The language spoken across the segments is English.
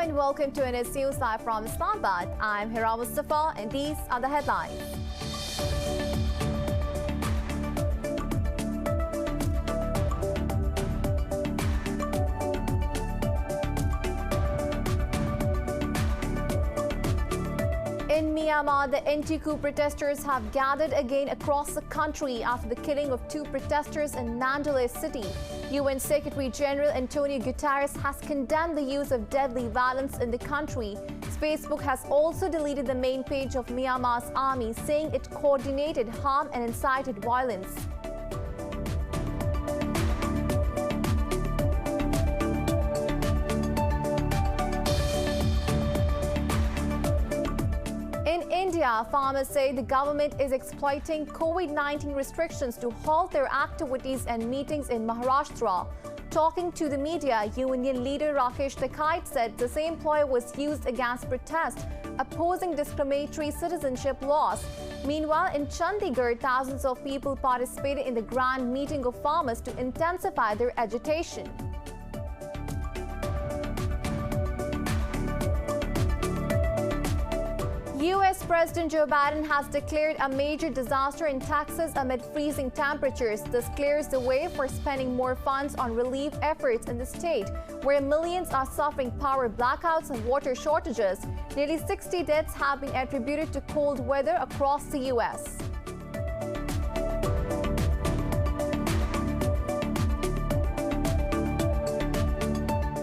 and welcome to Indus News Live from Islamabad. I'm Hira Mustafa and these are the headlines. In Myanmar, the anti-coup protesters have gathered again across the country after the killing of 2 protesters in Mandalay city. UN Secretary General Antonio Guterres has condemned the use of deadly violence in the country. Facebook has also deleted the main page of Myanmar's army, saying it coordinated harm and incited violence. In India, farmers say the government is exploiting COVID-19 restrictions to halt their activities and meetings in Maharashtra. Talking to the media, union leader Rakesh Takai said the same ploy was used against protests opposing discriminatory citizenship laws. Meanwhile, in Chandigarh, thousands of people participated in the grand meeting of farmers to intensify their agitation. U.S. President Joe Biden has declared a major disaster in Texas amid freezing temperatures. This clears the way for spending more funds on relief efforts in the state, where millions are suffering power blackouts and water shortages. Nearly 60 deaths have been attributed to cold weather across the U.S.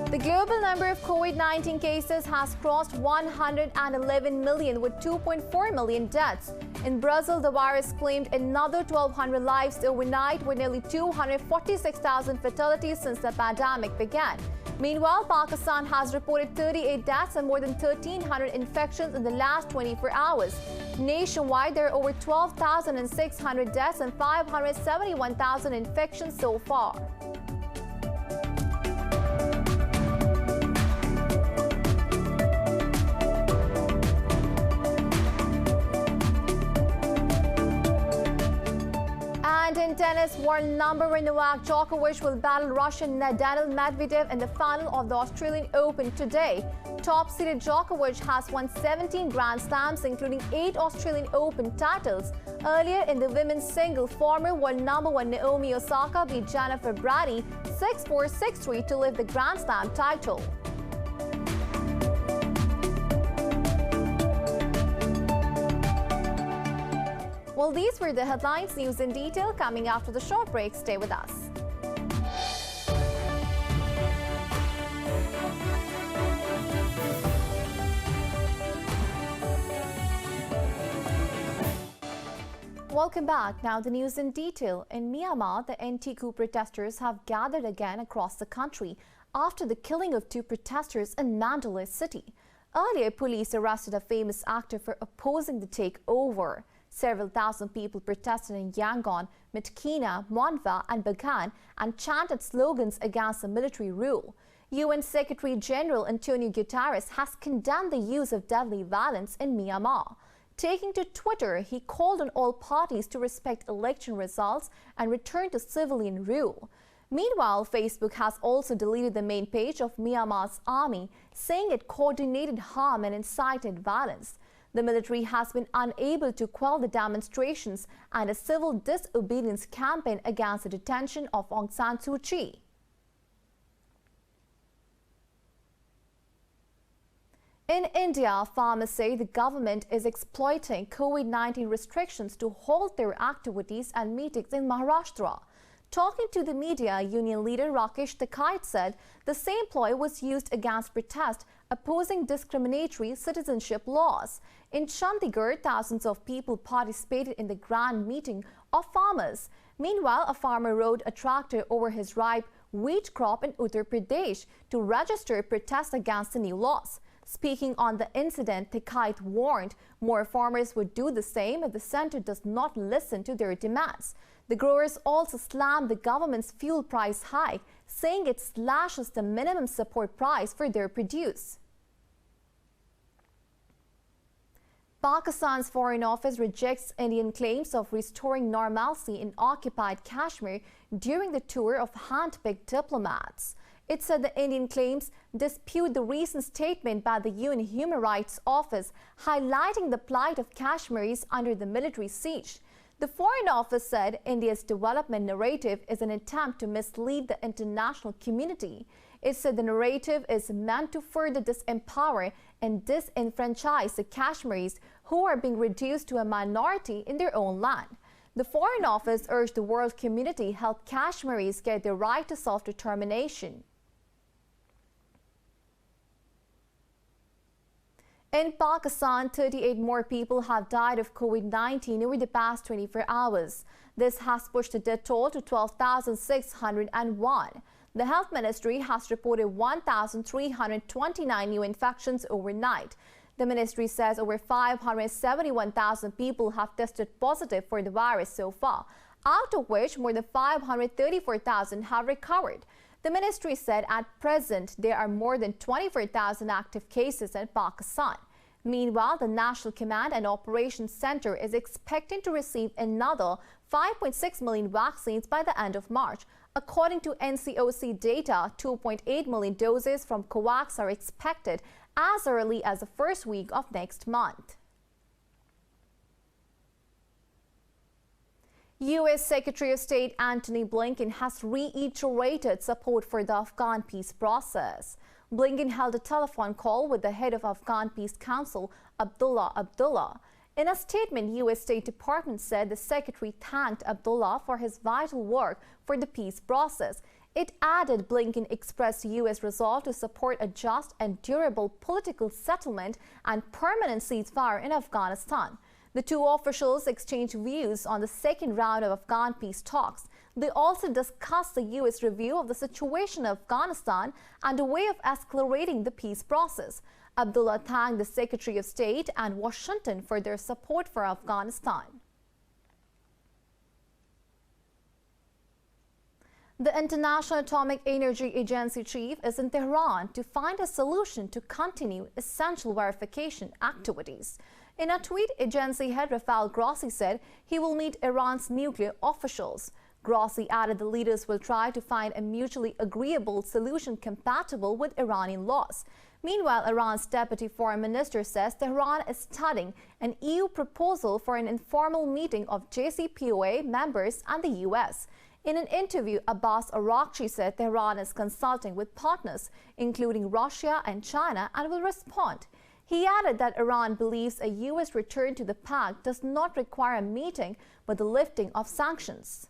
The global number of COVID-19 cases has crossed 111 million with 2.4 million deaths. In Brazil, the virus claimed another 1,200 lives overnight with nearly 246,000 fatalities since the pandemic began. Meanwhile, Pakistan has reported 38 deaths and more than 1,300 infections in the last 24 hours. Nationwide, there are over 12,600 deaths and 571,000 infections so far. And in tennis, world number one Novak Djokovic will battle Russian Daniil Medvedev in the final of the Australian Open today. Top-seeded Djokovic has won 17 Grand Slams, including 8 Australian Open titles. Earlier in the women's single, former world number one Naomi Osaka beat Jennifer Brady 6-4, 6-3 to lift the Grand Slam title. Well, these were the headlines. News in detail coming after the short break. Stay with us. Welcome back. Now the news in detail. In Myanmar, the anti-coup protesters have gathered again across the country after the killing of 2 protesters in Mandalay city. Earlier, police arrested a famous actor for opposing the takeover. Several thousand people protested in Yangon, Myitkyina, Monva and Bagan and chanted slogans against the military rule. UN Secretary General Antonio Guterres has condemned the use of deadly violence in Myanmar. Taking to Twitter, he called on all parties to respect election results and return to civilian rule. Meanwhile, Facebook has also deleted the main page of Myanmar's army, saying it coordinated harm and incited violence. The military has been unable to quell the demonstrations and a civil disobedience campaign against the detention of Aung San Suu Kyi. In India, farmers say the government is exploiting COVID-19 restrictions to halt their activities and meetings in Maharashtra. Talking to the media, union leader Rakesh Takai said the same ploy was used against protests opposing discriminatory citizenship laws. In Chandigarh, thousands of people participated in the grand meeting of farmers. Meanwhile, a farmer rode a tractor over his ripe wheat crop in Uttar Pradesh to register protests against the new laws. Speaking on the incident, Takai warned more farmers would do the same if the center does not listen to their demands. The growers also slammed the government's fuel price hike, saying it slashes the minimum support price for their produce. Pakistan's Foreign Office rejects Indian claims of restoring normalcy in occupied Kashmir during the tour of hand-picked diplomats. It said the Indian claims dispute the recent statement by the UN Human Rights Office highlighting the plight of Kashmiris under the military siege. The Foreign Office said India's development narrative is an attempt to mislead the international community. It said the narrative is meant to further disempower and disenfranchise the Kashmiris who are being reduced to a minority in their own land. The Foreign Office urged the world community help Kashmiris get their right to self-determination. In Pakistan, 38 more people have died of COVID-19 over the past 24 hours. This has pushed the death toll to 12,601. The Health Ministry has reported 1,329 new infections overnight. The ministry says over 571,000 people have tested positive for the virus so far, out of which more than 534,000 have recovered. The ministry said at present there are more than 24,000 active cases in Pakistan. Meanwhile, the National Command and Operations Center is expecting to receive another 5.6 million vaccines by the end of March. According to NCOC data, 2.8 million doses from COVAX are expected as early as the first week of next month. U.S. Secretary of State Antony Blinken has reiterated support for the Afghan peace process. Blinken held a telephone call with the head of Afghan Peace Council, Abdullah Abdullah. In a statement, U.S. State Department said the secretary thanked Abdullah for his vital work for the peace process. It added Blinken expressed U.S. resolve to support a just and durable political settlement and permanent ceasefire in Afghanistan. The two officials exchanged views on the second round of Afghan peace talks. They also discussed the U.S. review of the situation in Afghanistan and a way of accelerating the peace process. Abdullah thanked the Secretary of State and Washington for their support for Afghanistan. The International Atomic Energy Agency chief is in Tehran to find a solution to continue essential verification activities. In a tweet, agency head Rafael Grossi said he will meet Iran's nuclear officials. Grossi added the leaders will try to find a mutually agreeable solution compatible with Iranian laws. Meanwhile, Iran's deputy foreign minister says Tehran is studying an EU proposal for an informal meeting of JCPOA members and the U.S. In an interview, Abbas Araghchi said Tehran is consulting with partners, including Russia and China, and will respond. He added that Iran believes a U.S. return to the pact does not require a meeting, but the lifting of sanctions.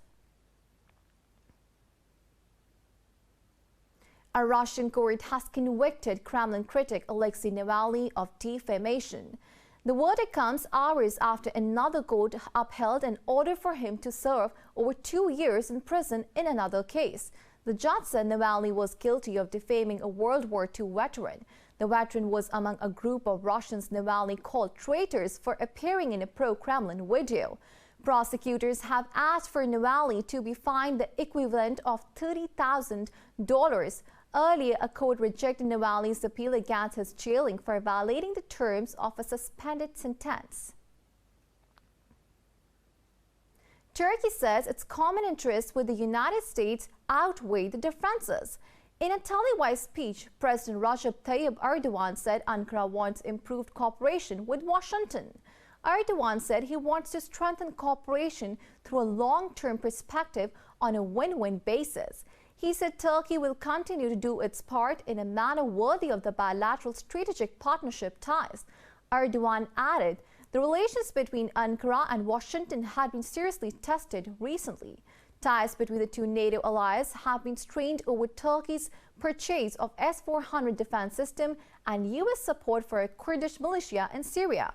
A Russian court has convicted Kremlin critic Alexey Newali of T-Femation. The verdict comes hours after another court upheld an order for him to serve over 2 years in prison in another case. The judge said Newali was guilty of defaming a World War II veteran. The veteran was among a group of Russians Newali called traitors for appearing in a pro-Kremlin video. Prosecutors have asked for Newali to be fined the equivalent of $30,000. Earlier, a court rejected Newali's appeal against his jailing for violating the terms of a suspended sentence. Turkey says its common interests with the United States outweigh the differences. In a televised speech, President Recep Tayyip Erdogan said Ankara wants improved cooperation with Washington. Erdogan said he wants to strengthen cooperation through a long-term perspective on a win-win basis. He said Turkey will continue to do its part in a manner worthy of the bilateral strategic partnership ties. Erdogan added, the relations between Ankara and Washington had been seriously tested recently. Ties between the two NATO allies have been strained over Turkey's purchase of S-400 defense system and U.S. support for a Kurdish militia in Syria.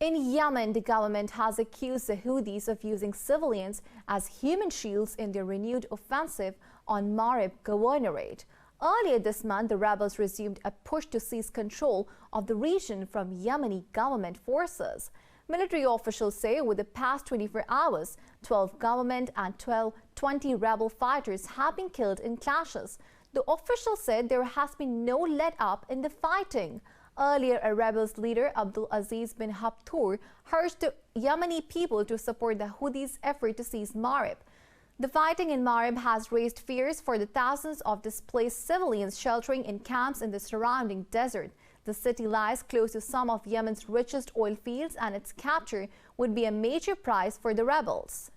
In Yemen, the government has accused the Houthis of using civilians as human shields in their renewed offensive on Marib Governorate. Earlier this month, the rebels resumed a push to seize control of the region from Yemeni government forces. Military officials say over the past 24 hours, 12 government and 20 rebel fighters have been killed in clashes. The officials said there has been no let-up in the fighting. Earlier, a rebels leader, Abdul Aziz bin Haftour, urged the Yemeni people to support the Houthis' effort to seize Marib. The fighting in Marib has raised fears for the thousands of displaced civilians sheltering in camps in the surrounding desert. The city lies close to some of Yemen's richest oil fields, and its capture would be a major prize for the rebels.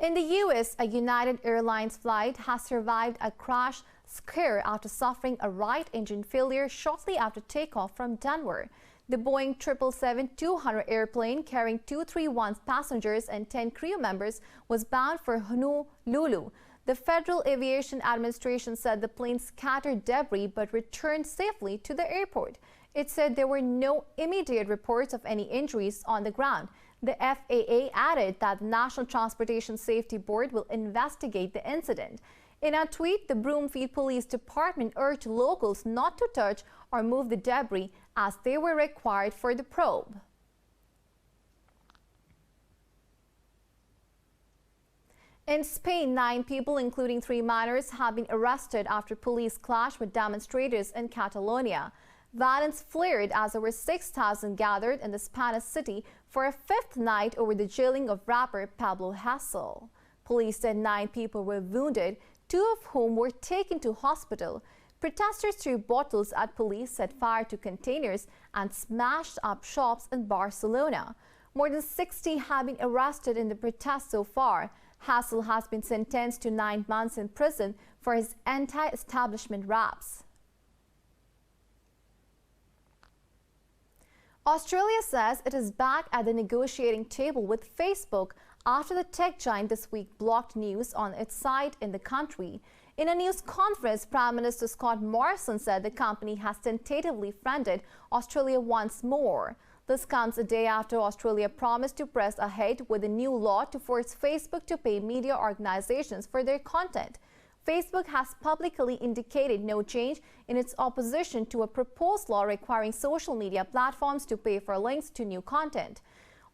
In the U.S., a United Airlines flight has survived a crash scare after suffering a right engine failure shortly after takeoff from Denver. The Boeing 777-200 airplane carrying 231 passengers and 10 crew members was bound for Honolulu. The Federal Aviation Administration said the plane scattered debris but returned safely to the airport. It said there were no immediate reports of any injuries on the ground. The FAA added that the National Transportation Safety Board will investigate the incident. In a tweet, the Broomfield Police Department urged locals not to touch or move the debris as they were required for the probe. In Spain, 9 people, including 3 minors, have been arrested after police clashed with demonstrators in Catalonia. Violence flared as over 6,000 gathered in the Spanish city for a 5th night over the jailing of rapper Pablo Hasél. Police said 9 people were wounded, 2 of whom were taken to hospital. Protesters threw bottles at police, set fire to containers, and smashed up shops in Barcelona. More than 60 have been arrested in the protests so far. Hasél has been sentenced to 9 months in prison for his anti-establishment raps. Australia says it is back at the negotiating table with Facebook after the tech giant this week blocked news on its site in the country. In a news conference, Prime Minister Scott Morrison said the company has tentatively friended Australia once more. This comes a day after Australia promised to press ahead with a new law to force Facebook to pay media organizations for their content. Facebook has publicly indicated no change in its opposition to a proposed law requiring social media platforms to pay for links to new content.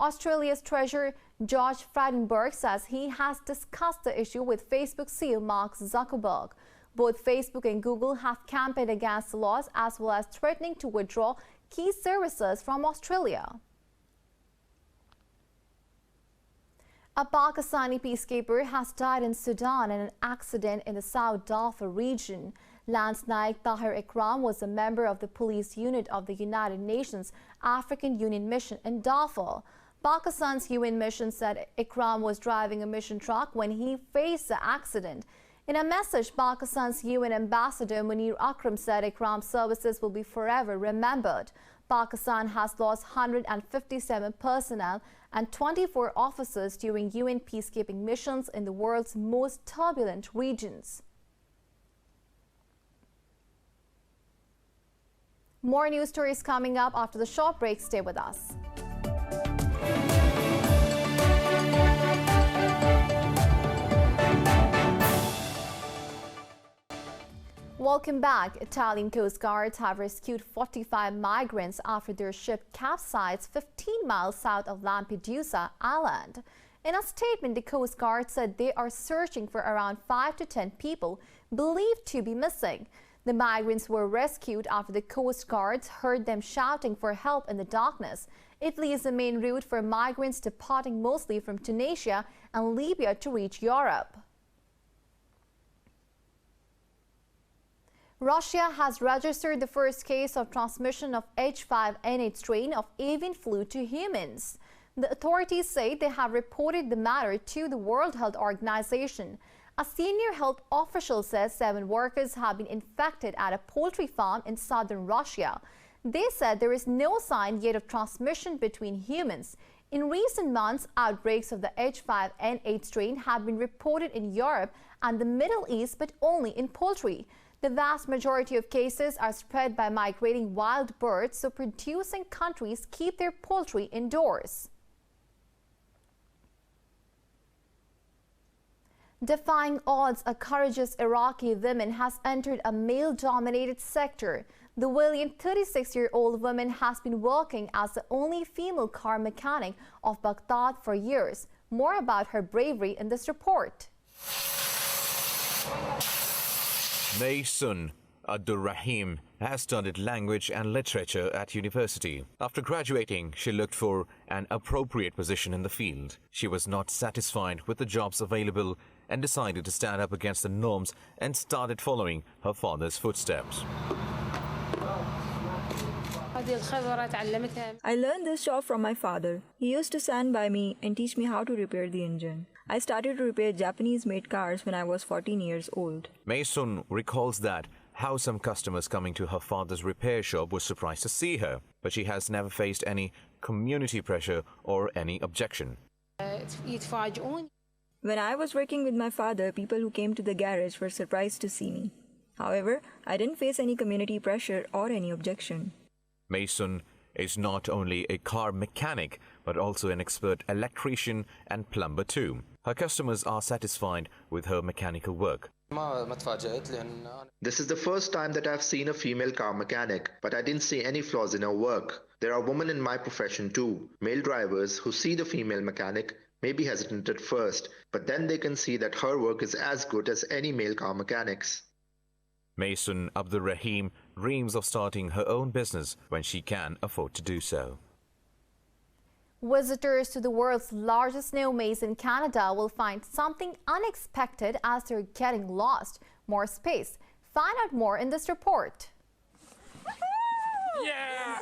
Australia's Treasurer George Frydenberg says he has discussed the issue with Facebook CEO Mark Zuckerberg. Both Facebook and Google have campaigned against the laws as well as threatening to withdraw key services from Australia. A Pakistani peacekeeper has died in Sudan in an accident in the South Darfur region. Lance Naik Tahir Ikram was a member of the police unit of the United Nations African Union mission in Darfur. Pakistan's UN mission said Ikram was driving a mission truck when he faced the accident. In a message, Pakistan's UN ambassador Munir Akram said Ikram's services will be forever remembered. Pakistan has lost 157 personnel and 24 officers during UN peacekeeping missions in the world's most turbulent regions. More news stories coming up after the short break. Stay with us. Welcome back. Italian Coast Guards have rescued 45 migrants after their ship capsized 15 miles south of Lampedusa Island. In a statement, the Coast Guard said they are searching for around 5 to 10 people believed to be missing. The migrants were rescued after the Coast Guards heard them shouting for help in the darkness. Italy is the main route for migrants departing mostly from Tunisia and Libya to reach Europe. Russia has registered the first case of transmission of H5N8 strain of avian flu to humans. The authorities say they have reported the matter to the World Health Organization. A senior health official says 7 workers have been infected at a poultry farm in southern Russia. They said there is no sign yet of transmission between humans. In recent months, outbreaks of the H5N8 strain have been reported in Europe and the Middle East, but only in poultry. The vast majority of cases are spread by migrating wild birds, so producing countries keep their poultry indoors. Defying odds, a courageous Iraqi woman has entered a male-dominated sector. The valiant 36-year-old woman has been working as the only female car mechanic of Baghdad for years. More about her bravery in this report. Maysun Abdurrahim has studied language and literature at university. After graduating, she looked for an appropriate position in the field. She was not satisfied with the jobs available and decided to stand up against the norms and started following her father's footsteps. I learned this job from my father. He used to stand by me and teach me how to repair the engine. I started to repair Japanese-made cars when I was 14 years old. Maysun recalls that how some customers coming to her father's repair shop were surprised to see her, but she has never faced any community pressure or any objection. When I was working with my father, people who came to the garage were surprised to see me. However, I didn't face any community pressure or any objection. Maysun is not only a car mechanic, but also an expert electrician and plumber too. Her customers are satisfied with her mechanical work. This is the first time that I've seen a female car mechanic, but I didn't see any flaws in her work. There are women in my profession too, male drivers who see the female mechanic may be hesitant at first, but then they can see that her work is as good as any male car mechanics. Maysun Abdurrahim dreams of starting her own business when she can afford to do so. Visitors to the world's largest snow maze in Canada will find something unexpected as they're getting lost. More space. Find out more in this report. Yeah!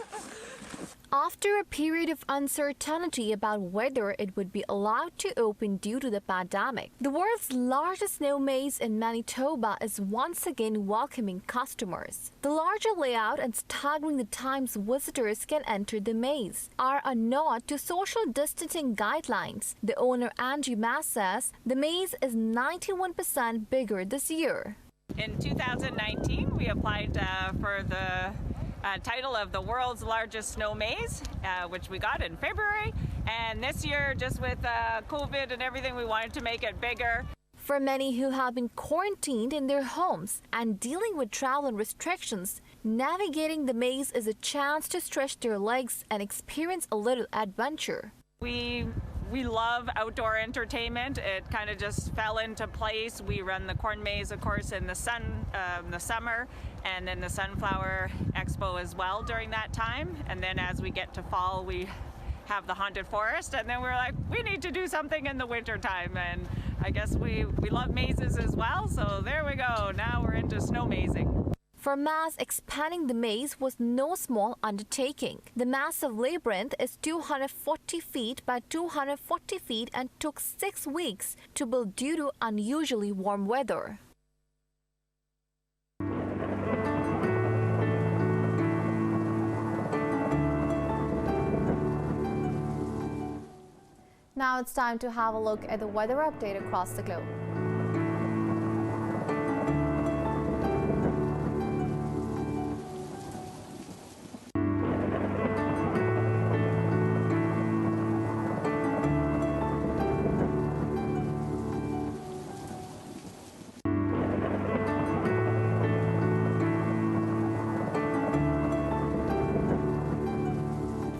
After a period of uncertainty about whether it would be allowed to open due to the pandemic, the world's largest snow maze in Manitoba is once again welcoming customers. The larger layout and staggering the times visitors can enter the maze are a nod to social distancing guidelines. The owner, Andrew Mass, says the maze is 91% bigger this year. In 2019, we applied for the title of the world's largest snow maze, which we got in February. And this year, just with COVID and everything, we wanted to make it bigger. For many who have been quarantined in their homes and dealing with travel restrictions, navigating the maze is a chance to stretch their legs and experience a little adventure. We love outdoor entertainment. It kind of just fell into place. We run the corn maze, of course, in the summer, and then the Sunflower Expo as well during that time. And then as we get to fall, we have the Haunted Forest, and then we're like, we need to do something in the winter time. And I guess we love mazes as well, so there we go. Now we're into snow mazing. For Mass, expanding the maze was no small undertaking. The massive labyrinth is 240 feet by 240 feet and took 6 weeks to build due to unusually warm weather. Now it's time to have a look at the weather update across the globe.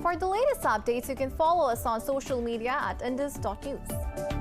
For the latest updates, you can follow us on social media at indus.news.